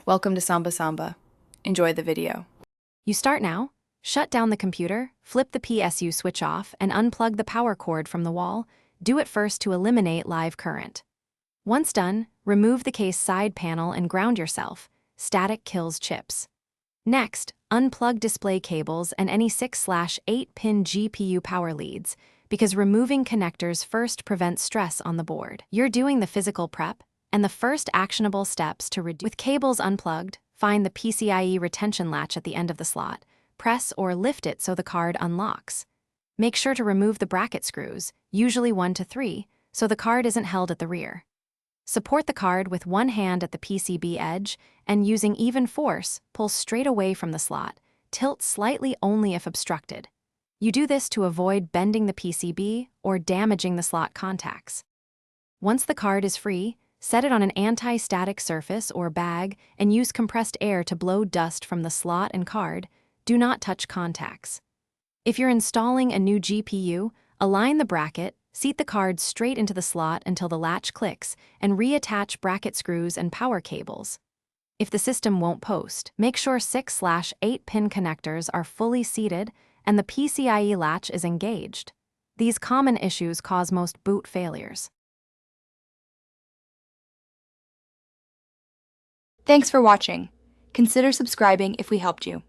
Welcome to Samba Samba. Enjoy the video. You start now, shut down the computer, flip the PSU switch off, and unplug the power cord from the wall. Do it first to eliminate live current. Once done, remove the case side panel and ground yourself. Static kills chips. Next, unplug display cables and any 6/8-pin GPU power leads, because removing connectors first prevents stress on the board. You're doing the physical prep, and the first actionable steps to reduce. With cables unplugged, find the PCIe retention latch at the end of the slot. Press or lift it so the card unlocks. Make sure to remove the bracket screws, usually 1 to 3, so the card isn't held at the rear. Support the card with one hand at the PCB edge, and using even force, pull straight away from the slot. Tilt slightly only if obstructed. You do this to avoid bending the PCB or damaging the slot contacts. Once the card is free, set it on an anti-static surface or bag and use compressed air to blow dust from the slot and card. Do not touch contacts. If you're installing a new GPU, align the bracket, seat the card straight into the slot until the latch clicks, and reattach bracket screws and power cables. If the system won't post, make sure 6/8-pin connectors are fully seated and the PCIe latch is engaged. These common issues cause most boot failures. Thanks for watching. Consider subscribing if we helped you.